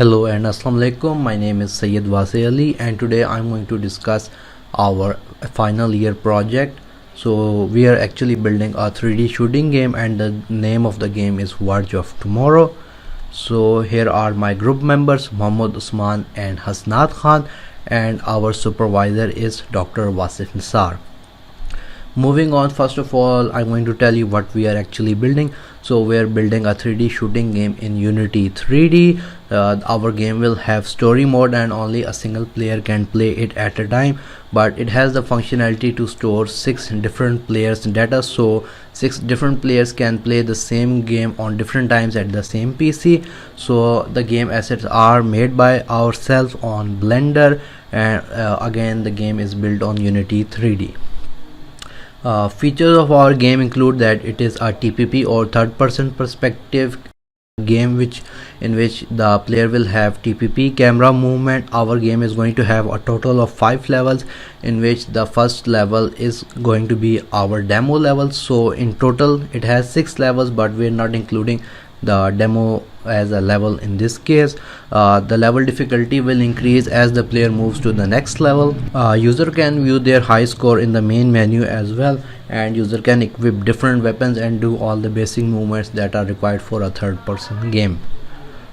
Hello and Assalamu alaikum. My name is Sayyid Wasi Ali and today I'm going to discuss our final year project. So we are actually building a 3D shooting game and the name of the game is Verge of Tomorrow. So here are my group members Muhammad Usman and Hasnat Khan, and our supervisor is Dr. Wasif Nisar. Moving on, first of all I'm going to tell you what we are actually building. So we are building a 3D shooting game in Unity 3D. Our game will have story mode and only a single player can play it at a time, but it has the functionality to store 6 different players data, so 6 different players can play the same game on different times at the same PC. So the game assets are made by ourselves on Blender, and again the game is built on Unity 3D. Features of our game include that it is a TPP or third person perspective game in which the player will have TPP camera movement. Our game is going to have a total of 5 levels, in which the first level is going to be our demo level. So in total it has 6 levels, but we're not including the demo as a level in this case. The level difficulty will increase as the player moves to the next level. User can view their high score in the main menu as well, and user can equip different weapons and do all the basic movements that are required for a third person game.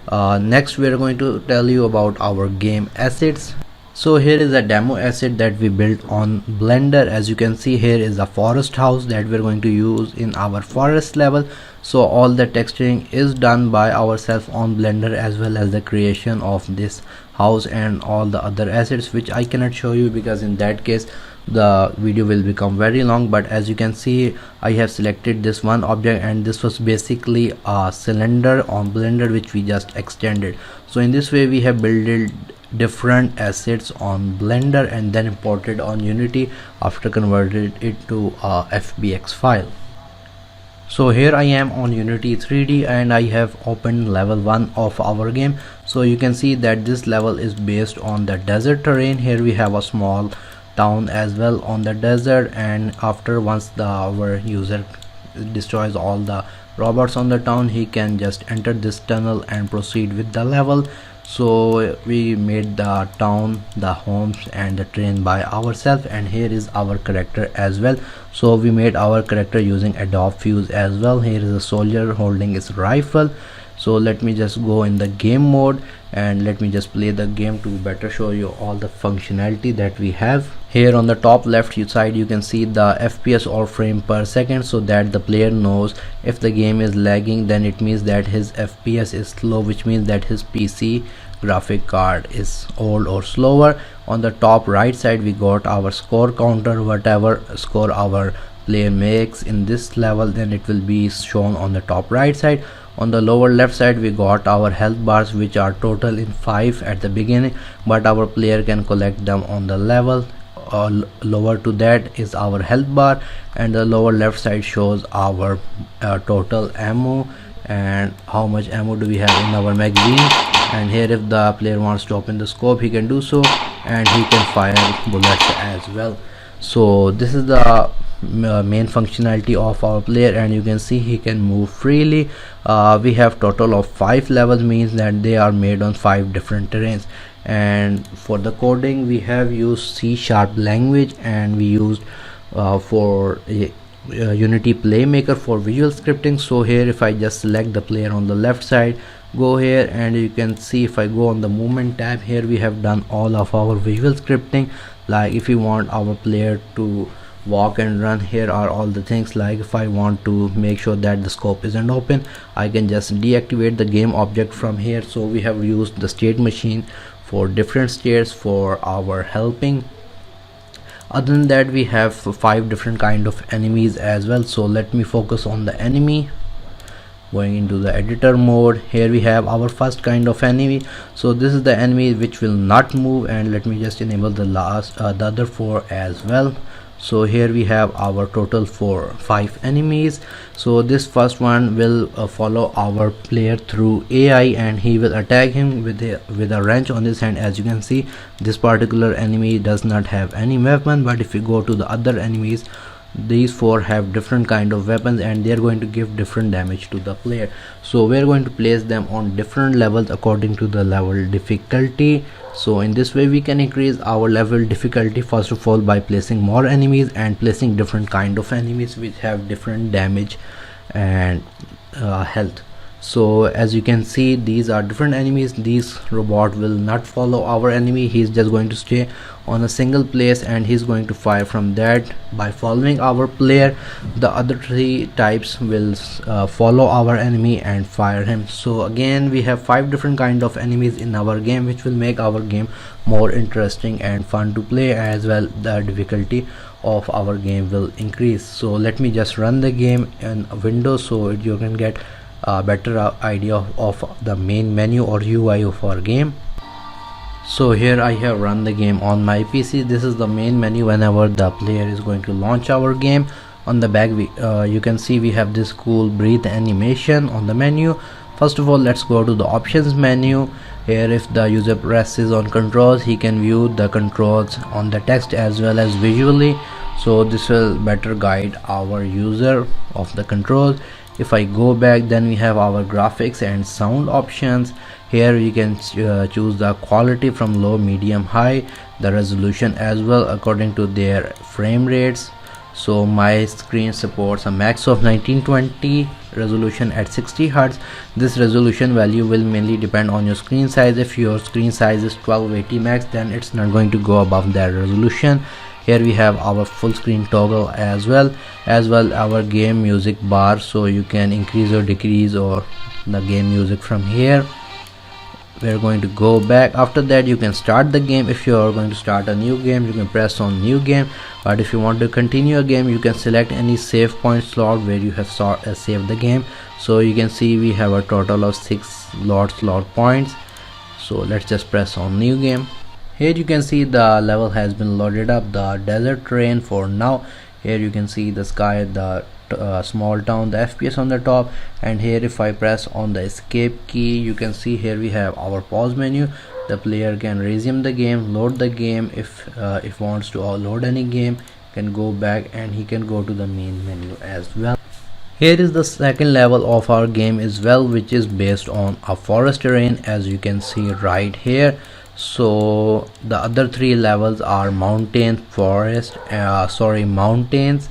Next we are going to tell you about our game assets. So here is a demo asset that we built on Blender. As you can see, here is a forest house that we're going to use in our forest level. So all the texturing is done by ourselves on Blender, as well as the creation of this house and all the other assets, which I cannot show you because in that case the video will become very long. But as you can see, I have selected this one object, and this was basically a cylinder on Blender which we just extended. So in this way we have built different assets on Blender and then imported on Unity after converted it to a FBX file. So here I am on Unity 3D and I have opened level 1 of our game. So you can see that this level is based on the desert terrain. Here we have a small town as well on the desert, and after once our user destroys all the robots on the town, he can just enter this tunnel and proceed with the level. So we made the town, the homes and the train by ourselves, and here is our character as well. So we made our character using Adobe Fuse as well. Here is a soldier holding his rifle. So let me just go in the game mode and let me just play the game to better show you all the functionality that we have. Here on the top left side you can see the FPS or frame per second, so that the player knows if the game is lagging, then it means that his FPS is slow, which means that his PC graphic card is old or slower. On the top right side we got our score counter. Whatever score our player makes in this level, then it will be shown on the top right side. On the lower left side we got our health bars, which are total in 5 at the beginning, but our player can collect them on the level. Lower to that is our health bar, and the lower left side shows our total ammo and how much ammo do we have in our magazine. And here if the player wants to open the scope, he can do so, and he can fire bullets as well. So this is the main functionality of our player, and you can see he can move freely. We have total of 5 levels, means that they are made on 5 different terrains. And for the coding we have used C# language, and we used for Unity Playmaker for visual scripting. So here if I just select the player on the left side, go here, and you can see if I go on the movement tab, here we have done all of our visual scripting. Like if you want our player to walk and run, here are all the things. Like if I want to make sure that the scope isn't open, I can just deactivate the game object from here. So we have used the state machine for different states for our helping. Other than that we have 5 different kind of enemies as well. So let me focus on the enemy. Going into the editor mode, here we have our first kind of enemy. So this is the enemy which will not move, and let me just enable the other 4 as well. So here we have our total 5 enemies. So this first one will follow our player through AI, and he will attack him with a wrench on his hand. As you can see, this particular enemy does not have any weapon, but if you go to the other enemies, these four have different kind of weapons and they are going to give different damage to the player. So we're going to place them on different levels according to the level difficulty. So in this way we can increase our level difficulty first of all by placing more enemies and placing different kind of enemies which have different damage and health. So as you can see, these are different enemies. This robot will not follow our enemy, he's just going to stay on a single place and he's going to fire from that. By following our player, the other three types will follow our enemy and fire him. So again we have 5 different kind of enemies in our game, which will make our game more interesting and fun to play, as well the difficulty of our game will increase. So let me just run the game in Windows so you can get a better idea of the main menu or UI of our game. So here I have run the game on my PC. This is the main menu whenever the player is going to launch our game. On the back you can see we have this cool breathe animation on the menu. First of all, let's go to the options menu. Here if the user presses on controls, he can view the controls on the text as well as visually, so this will better guide our user of the controls. If I go back, then we have our graphics and sound options. Here you can choose the quality from low, medium, high, the resolution as well according to their frame rates. So my screen supports a max of 1920 resolution at 60 Hz. This resolution value will mainly depend on your screen size. If your screen size is 1280 max, then it's not going to go above that resolution. Here we have our full screen toggle as well our game music bar, so you can increase or decrease or the game music from here. We're going to go back. After that you can start the game. If you are going to start a new game, you can press on new game, but if you want to continue a game, you can select any save point slot where you have saved the game. So you can see we have a total of 6 slot points. So let's just press on new game. Here you can see the level has been loaded up, the desert terrain for now. Here you can see the sky, the small town, the FPS on the top, and here if I press on the escape key, you can see here we have our pause menu. The player can resume the game, load the game. If wants to load any game, can go back and he can go to the main menu as well. Here is the second level of our game as well, which is based on a forest terrain, as you can see right here. So the other 3 levels are mountains, forest, mountains,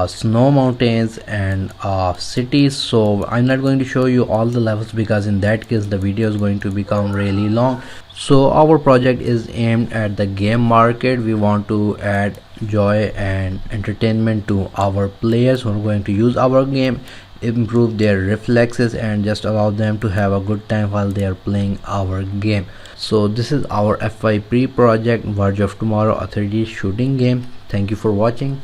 snow mountains, and cities. So I'm not going to show you all the levels because in that case the video is going to become really long. So our project is aimed at the game market. We want to add joy and entertainment to our players who are going to use our game, improve their reflexes, and just allow them to have a good time while they are playing our game. So this is our FYP project, Verge of Tomorrow, a 3D shooting game. Thank you for watching.